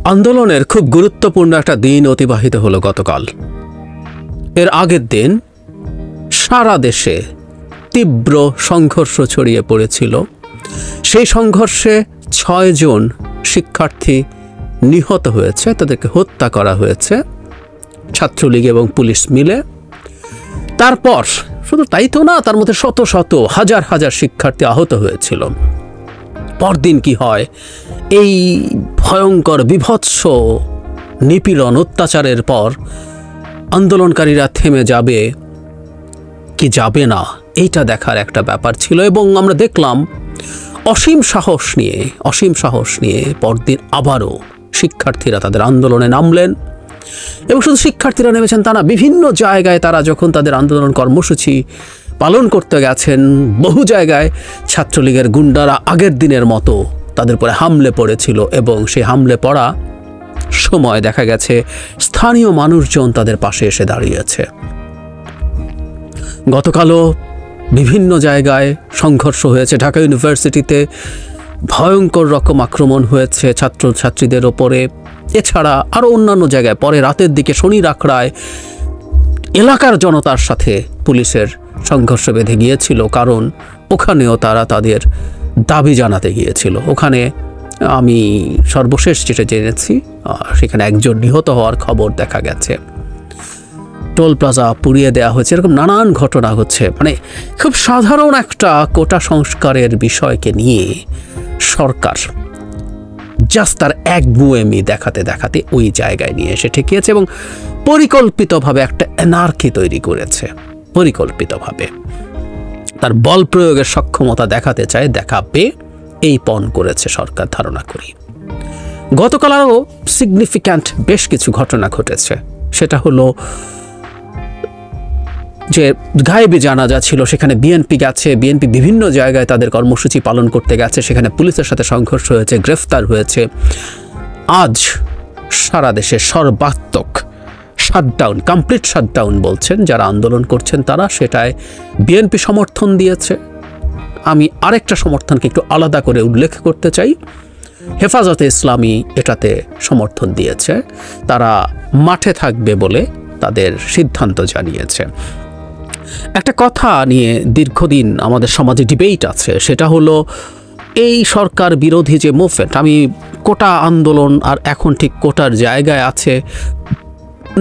আন্দোলনের খুব গুরুত্বপূর্ণ একটা দিন অতিবাহিত হলো গতকাল। এর আগের দিন সারা দেশে তীব্র সংঘর্ষ ছড়িয়ে পড়েছিল। সেই সংঘর্ষে 6 জন শিক্ষার্থী নিহত হয়েছে, তাদেরকে হত্যা করা হয়েছে ছাত্রলীগ এবং পুলিশ মিলে। তারপর শুধু তাই তো না, তার মধ্যে শত শত হাজার হাজার শিক্ষার্থী আহত হয়েছিল। পরদিন কি হয়, এই ভয়ঙ্কর বিভৎস নিপীড়ন অত্যাচারের পর আন্দোলনকারীরা থেমে যাবে কি যাবে না, এইটা দেখার একটা ব্যাপার ছিল। এবং আমরা দেখলাম অসীম সাহস নিয়ে পরদিন আবারও শিক্ষার্থীরা তাদের আন্দোলনে নামলেন। এবং শুধু শিক্ষার্থীরা নেমেছেন তা না, বিভিন্ন জায়গায় তারা যখন তাদের আন্দোলন কর্মসূচি পালন করতে গেছেন, বহু জায়গায় ছাত্রলীগের গুন্ডারা আগের দিনের মতো তাদের উপরে হামলে পড়েছিল। এবং সেই হামলে পড়া সময় দেখা গেছে স্থানীয় মানুষজন তাদের পাশে এসে দাঁড়িয়েছে। গতকালও বিভিন্ন জায়গায় সংঘর্ষ হয়েছে। ঢাকা ইউনিভার্সিটিতে ভয়ঙ্কর রকম আক্রমণ হয়েছে ছাত্রছাত্রীদের ওপরে। এছাড়া আরও অন্যান্য জায়গায় পরে রাতের দিকে শনির আখড়ায় এলাকার জনতার সাথে পুলিশের সংঘর্ষ বেঁধে গিয়েছিল, কারণ ওখানেও তারা তাদের দাবি জানাতে গিয়েছিল। ওখানে আমি সর্বশেষ যেটা জেনেছি, সেখানে একজন নিহত হওয়ার খবর দেখা গেছে। টোল প্লাজা পুড়িয়ে দেওয়া হয়েছে, এরকম নানান ঘটনা হচ্ছে। মানে খুব সাধারণ একটা কোটা সংস্কারের বিষয়কে নিয়ে সরকার জাস্ট তার একগুঁয়েমি দেখাতে ওই জায়গায় নিয়ে এসে ঠেকিয়েছে এবং পরিকল্পিতভাবে একটা এনার্কি তৈরি করেছে। পরিকল্পিতভাবে তার বল প্রয়োগের সক্ষমতা দেখাতে চায়, দেখাবে, এই পণ করেছে সরকার ধারণা করি। গতকাল আরও সিগনিফিক্যান্ট বেশ কিছু ঘটনা ঘটেছে। সেটা হলো যে গায়েবী জানাজা ছিল, সেখানে বিএনপি গেছে। বিএনপি বিভিন্ন জায়গায় তাদের কর্মসূচি পালন করতে গেছে, সেখানে পুলিশের সাথে সংঘর্ষ হয়েছে, গ্রেফতার হয়েছে। আজ সারা দেশে সর্বাত্মক শাটডাউন, কমপ্লিট শাটডাউন বলছেন যারা আন্দোলন করছেন তারা, সেটায় বিএনপি সমর্থন দিয়েছে। আমি আরেকটা সমর্থনকে একটু আলাদা করে উল্লেখ করতে চাই। হেফাজতে ইসলামী এটাতে সমর্থন দিয়েছে, তারা মাঠে থাকবে বলে তাদের সিদ্ধান্ত জানিয়েছে। একটা কথা নিয়ে দীর্ঘদিন আমাদের সমাজে ডিবেট আছে, সেটা হলো এই সরকার বিরোধী যে মুভমেন্ট। আমি কোটা আন্দোলন আর এখন ঠিক কোটার জায়গায় আছে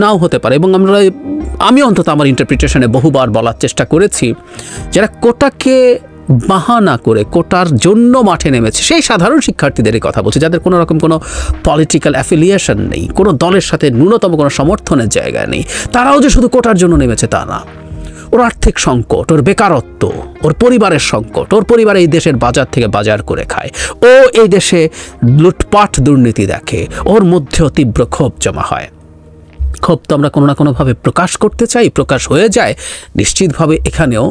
নাও হতে পারে, এবং আমি অন্তত আমার ইন্টারপ্রিটেশনে বহুবার বলার চেষ্টা করেছি, যারা কোটাকে বাহানা করে কোটার জন্য মাঠে নেমেছে সেই সাধারণ শিক্ষার্থীদের কথা বলছে, যাদের কোনো রকম কোনো পলিটিক্যাল অ্যাফিলিয়েশন নেই, কোনো দলের সাথে ন্যূনতম কোনো সমর্থনের জায়গা নেই। তারাও যে শুধু কোটার জন্য নেমেছে তা না। ওর আর্থিক সংকট, ওর বেকারত্ব, ওর পরিবারের সংকট, ওর পরিবার এই দেশের বাজার থেকে বাজার করে খায়, ও এই দেশে লুটপাট দুর্নীতি দেখে, ওর মধ্যেও তীব্র ক্ষোভ জমা হয়। ক্ষোভ তো আমরা কোনো না কোনোভাবে প্রকাশ করতে চাই, প্রকাশ হয়ে যায়। নিশ্চিতভাবে এখানেও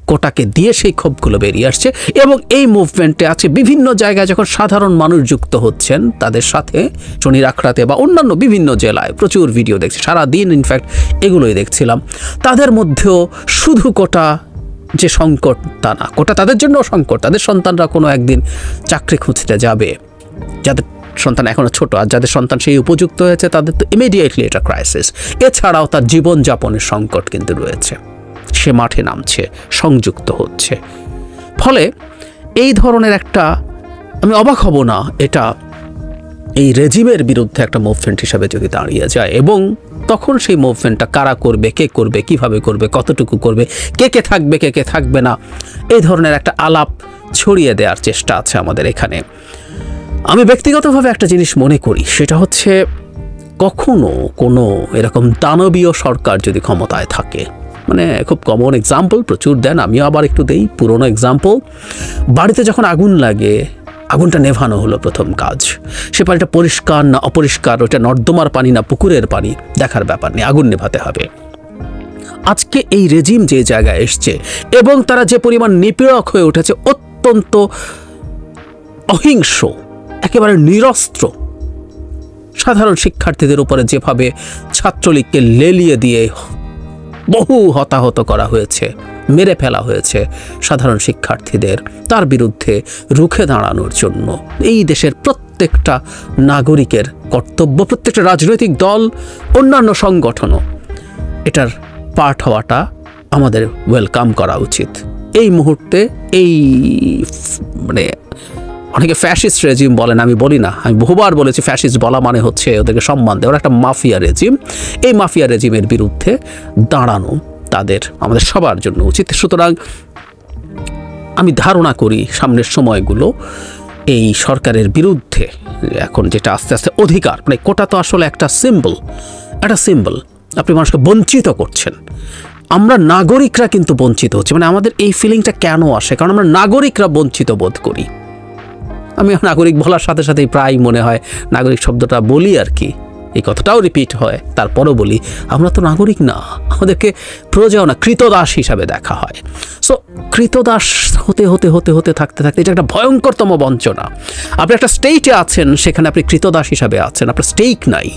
কোটাকে দিয়ে সেই ক্ষোভগুলো বেরিয়ে আসছে। এবং এই মুভমেন্টে আছে বিভিন্ন জায়গায় যখন সাধারণ মানুষ যুক্ত হচ্ছেন তাদের সাথে, শনির আখড়াতে বা অন্যান্য বিভিন্ন জেলায় প্রচুর ভিডিও দেখছি, সারাদিন ইনফ্যাক্ট এগুলোই দেখছিলাম। তাদের মধ্যেও শুধু কোটা যে সংকট তা না, কোটা তাদের জন্য সংকট। তাদের সন্তানরা কোনো একদিন চাকরি খুঁজতে যাবে, যাদের সন্তান এখনো ছোট, আর যাদের সন্তান সেই উপযুক্ত হয়েছে তাদের তো ইমিডিয়েটলি এটা ক্রাইসিস। এছাড়াও তার জীবনযাপনের সংকট কিন্তু রয়েছে। সে মাঠে নামছে, সংযুক্ত হচ্ছে। ফলে এই ধরনের একটা, আমি অবাক হব না এটা এই রেজিমের বিরুদ্ধে একটা মুভমেন্ট হিসাবে যদি দাঁড়িয়ে যায়, এবং তখন সেই মুভমেন্টটা কারা করবে, কে করবে, কিভাবে করবে, কতটুকু করবে, কে থাকবে, কে থাকবে না, এই ধরনের একটা আলাপ ছড়িয়ে দেওয়ার চেষ্টা আছে আমাদের এখানে। আমি ব্যক্তিগতভাবে একটা জিনিস মনে করি, সেটা হচ্ছে কখনো কোনো এরকম দানবীয় সরকার যদি ক্ষমতায় থাকে, মানে খুব কমন এক্সাম্পল প্রচুর দেন, আমিও আবার একটু দেই পুরনো এক্সাম্পল। বাড়িতে যখন আগুন লাগে, আগুনটা নেভানো হলো প্রথম কাজ। সে পানিটা পরিষ্কার না অপরিষ্কার, ওটা নর্দমার পানি না পুকুরের পানি, দেখার ব্যাপার নেই, আগুন নেভাতে হবে। আজকে এই রেজিম যে জায়গায় এসছে এবং তারা যে পরিমাণ নিপীড়ক হয়ে উঠেছে, অত্যন্ত অহিংস, একেবারে নিরস্ত্র, সাধারণ শিক্ষার্থীদের উপরে যেভাবে ছাত্রলীগকে লেলিয়ে দিয়ে বহু হতাহত করা হয়েছে, মেরে ফেলা হয়েছে সাধারণ শিক্ষার্থীদের, তার বিরুদ্ধে রুখে দাঁড়ানোর জন্য এই দেশের প্রত্যেক প্রত্যেকটা নাগরিকের কর্তব্য, প্রত্যেকটা রাজনৈতিক দল, অন্যান্য সংগঠনও এটার পার্ট হওয়াটা আমাদের ওয়েলকাম করা উচিত। এই মুহূর্তে এই মানে অনেকে ফ্যাসিস্ট রেজিম বলেন, আমি বলি না, আমি বহুবার বলেছি ফ্যাসিস্ট বলা মানে হচ্ছে ওদেরকে সম্মান দেওয়া, ওরা একটা মাফিয়া রেজিম। এই মাফিয়া রেজিমের বিরুদ্ধে দাঁড়ানো আমাদের সবার জন্য উচিত। সুতরাং আমি ধারণা করি সামনের সময়গুলো এই সরকারের বিরুদ্ধে এখন যেটা আস্তে আস্তে অধিকার, মানে কোটা তো আসলে একটা সিম্বল, আপনি মানুষকে বঞ্চিত করছেন। আমরা নাগরিকরা কিন্তু বঞ্চিত হচ্ছে, মানে আমাদের এই ফিলিংটা কেন আসে? কারণ আমরা নাগরিকরা বঞ্চিত বোধ করি। আমি নাগরিক বলার সাথে সাথেই প্রায় মনে হয় নাগরিক শব্দটা বলি আর কি, এই কথাটাও রিপিট হয়, তারপরও বলি আমরা তো নাগরিক না, আমাদেরকে প্রজাও না, কৃতদাস হিসাবে দেখা হয়। সো কৃতদাস হতে হতে হতে হতে থাকতে থাকতে এটা একটা ভয়ঙ্করতম বঞ্চনা। আপনি একটা স্টেটে আছেন, সেখানে আপনি কৃতদাস হিসাবে আছেন, আপনার স্টেক নাই।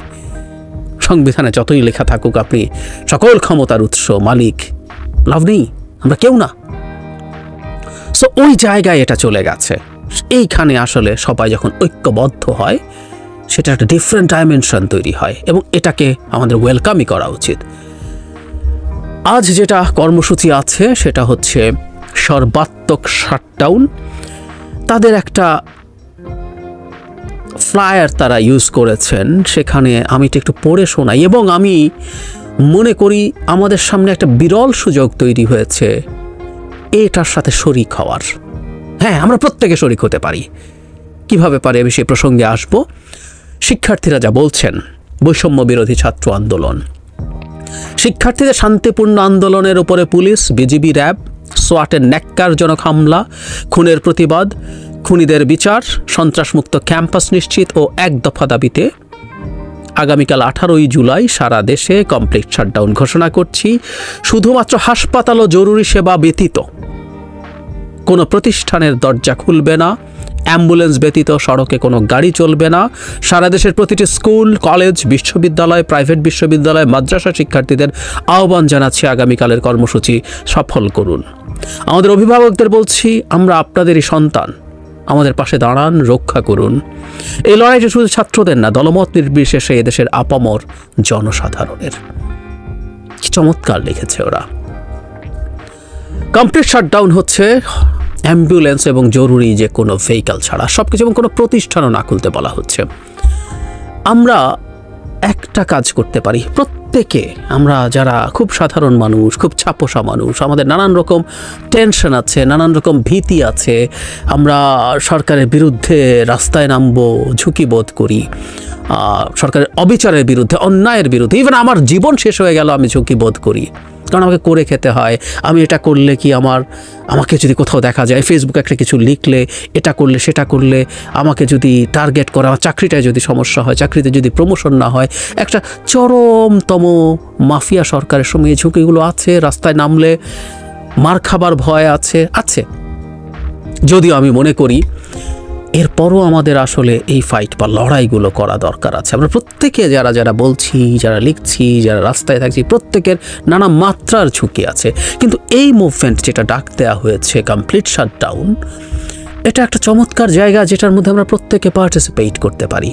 সংবিধানে যতই লেখা থাকুক আপনি সকল ক্ষমতার উৎস, মালিক, লাভ নেই, আমরা কেউ না। সো ওই জায়গায় এটা চলে গেছে। এইখানে আসলে সবাই যখন ঐক্যবদ্ধ হয়, সেটা একটা ডিফারেন্ট ডাইমেনশন তৈরি হয় এবং এটাকে আমাদের ওয়েলকামই করা উচিত। আজ যেটা কর্মসূচি আছে সেটা হচ্ছে সর্বাত্মক শাটডাউন। তাদের একটা ফ্লায়ার তারা ইউজ করেছেন, সেখানে আমি একটু পড়ে শোনাই এবং আমি মনে করি আমাদের সামনে একটা বিরল সুযোগ তৈরি হয়েছে এটার সাথে শরিক হওয়ার। হ্যাঁ, আমরা প্রত্যেকে শরিক হতে পারি। কিভাবে পারে আমি সেই প্রসঙ্গে আসব। শিক্ষার্থীরা যা বলছেন, বৈষম্য বিরোধী ছাত্র আন্দোলন, শিক্ষার্থীদের শান্তিপূর্ণ আন্দোলনের উপরে পুলিশ, বিজিবি, র্যাব, সোয়াটের ন্যাক্কারজনক হামলা, খুনের প্রতিবাদ, খুনিদের বিচার, সন্ত্রাসমুক্ত ক্যাম্পাস নিশ্চিত ও এক দফা দাবিতে আগামীকাল 18ই জুলাই সারা দেশে কমপ্লিট শাটডাউন ঘোষণা করছি। শুধুমাত্র হাসপাতাল ও জরুরি সেবা ব্যতীত কোনো প্রতিষ্ঠানের দরজা খুলবে না, অ্যাম্বুলেন্স ব্যতীত সড়কে কোনো গাড়ি চলবে না। সারা দেশের প্রতিটি স্কুল, কলেজ, বিশ্ববিদ্যালয়, প্রাইভেট বিশ্ববিদ্যালয়, মাদ্রাসা শিক্ষার্থীদের আহ্বান জানাচ্ছি আগামীকালের কর্মসূচি সফল করুন। আমাদের অভিভাবকদের বলছি, আমরা আপনাদেরই সন্তান, আমাদের পাশে দাঁড়ান, রক্ষা করুন। এই লড়াইটা শুধু ছাত্রদের না, দলমত নির্বিশেষে এদেশের আপামর জনসাধারণের। কি চমৎকার লিখেছে ওরা। কমপ্লিট শাটডাউন হচ্ছে অ্যাম্বুলেন্স এবং জরুরি যে কোনো ভেহিকল ছাড়া সবকিছু, এবং কোনো প্রতিষ্ঠানও না খুলতে বলা হচ্ছে। আমরা একটা কাজ করতে পারি প্রত্যেকে, আমরা যারা খুব সাধারণ মানুষ, খুব ছাপোষা মানুষ, আমাদের নানান রকম টেনশন আছে, নানান রকম ভীতি আছে, আমরা সরকারের বিরুদ্ধে রাস্তায় নামবো, ঝুঁকি বোধ করি, সরকারের অবিচারের বিরুদ্ধে, অন্যায়ের বিরুদ্ধে, ইভেন আমার জীবন শেষ হয়ে গেল আমি ঝুঁকি বোধ করি, কারণ আমাকে করে খেতে হয়। আমি এটা করলে কি আমাকে যদি কোথাও দেখা যায়, ফেসবুকে একটা কিছু লিখলে, এটা করলে সেটা করলে আমাকে যদি টার্গেট করে, আমার চাকরিটায় যদি সমস্যা হয়, চাকরিতে যদি প্রমোশন না হয়, একটা চরমতম মাফিয়া সরকারের সঙ্গে এই ঝুঁকিগুলো আছে। রাস্তায় নামলে মার খাবার ভয় আছে। যদিও আমি মনে করি এরপরও আমাদের আসলে এই ফাইট বা লড়াইগুলো করা দরকার আছে। আমরা প্রত্যেকে যারা বলছি, যারা লিখছি, যারা রাস্তায় থাকছি, প্রত্যেকের নানা মাত্রার ঝুঁকি আছে। কিন্তু এই মুভমেন্ট যেটা ডাক দেওয়া হয়েছে কমপ্লিট শাটডাউন, এটা একটা চমৎকার জায়গা যেটার মধ্যে আমরা প্রত্যেকে পার্টিসিপেট করতে পারি।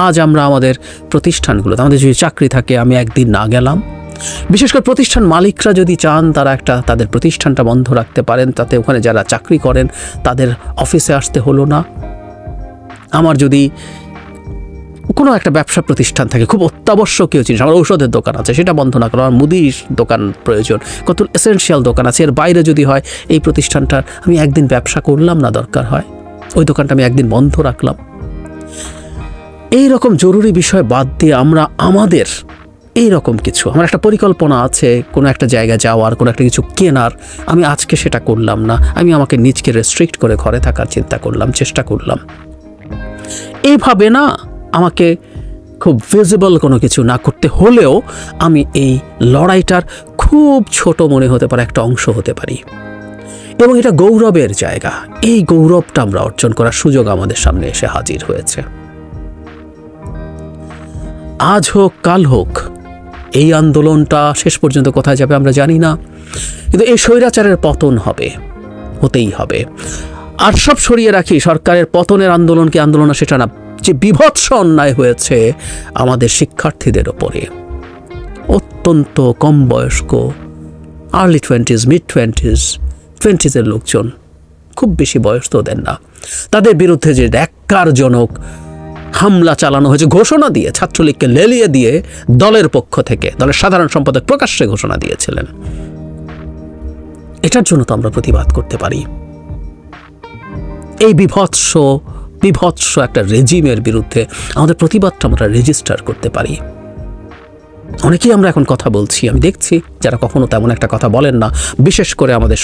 আজ আমরা আমাদের প্রতিষ্ঠানগুলোতে, আমাদের যদি চাকরি থাকে, আমি একদিন না গেলাম, বিশেষ করে প্রতিষ্ঠান মালিকরা যদি চান তারা তাদের প্রতিষ্ঠানটা বন্ধ রাখতে পারেন, তাতে ওখানে যারা চাকরি করেন তাদের অফিসে আসতে হলো না। আমার যদি কোনো একটা ব্যবসা প্রতিষ্ঠান থাকে, খুব অত্যাবশ্যকীয় জিনিস, আমার ঔষধের দোকান আছে, সেটা বন্ধ না করো, আমার মুদির দোকান প্রয়োজন, কত এসেনশিয়াল দোকান আছে, এর বাইরে যদি হয় এই প্রতিষ্ঠানটার আমি একদিন ব্যবসা করলাম না, দরকার হয় ওই দোকানটা আমি একদিন বন্ধ রাখলাম। এই রকম জরুরি বিষয় বাদ দিয়ে আমরা আমাদের এইরকম কিছু, আমার একটা পরিকল্পনা আছে কোনো একটা জায়গায় যাওয়ার, কোনো একটা কিছু কেনার, আমি আজকে সেটা করলাম না, আমি আমাকে নিজকে রেস্ট্রিক্ট করে ঘরে থাকার চিন্তা করলাম, চেষ্টা করলাম। এইভাবে না, আমাকে খুব ভিজিবল কোনো কিছু না করতে হলেও আমি এই লড়াইটার খুব ছোট মনে হতে পারে একটা অংশ হতে পারি, এবং এটা গৌরবের জায়গা। এই গৌরবটা আমরা অর্জন করার সুযোগ আমাদের সামনে এসে হাজির হয়েছে। আজ হোক কাল হোক, এই আন্দোলনটা শেষ পর্যন্ত কোথায় যাবে আমরা জানি না, কিন্তু এই স্বৈরাচারের পতন হতেই হবে। আর সব সরিয়ে রাখি, সরকারের পতনের আন্দোলন কি আন্দোলন সেটা না, যে বীভৎস অন্যায় হয়েছে আমাদের শিক্ষার্থীদের ওপরে, অত্যন্ত কম বয়স্ক, আর্লি 20s, মিড 20s লোকজন, খুব বেশি বয়স তো দেন না, তাদের বিরুদ্ধে যে ন্যাক্কারজনক হামলা চালানো হয়েছে, ঘোষণা দিয়ে ছাত্রলীগকে লেলিয়ে দিয়ে দলের পক্ষ থেকে দলের সাধারণ সম্পাদক প্রকাশ্যে ঘোষণা দিয়েছিলেন, এটার জন্য তো আমরা প্রতিবাদ করতে পারি। এই বিভৎস একটা রেজিমের বিরুদ্ধে আমাদের প্রতিবাদটা আমরা রেজিস্টার করতে পারি। অনেকেই আমরা এখন কথা বলছি, আমি দেখছি যারা কখনো তেমন একটা কথা বলেন না, বিশেষ করে আমাদের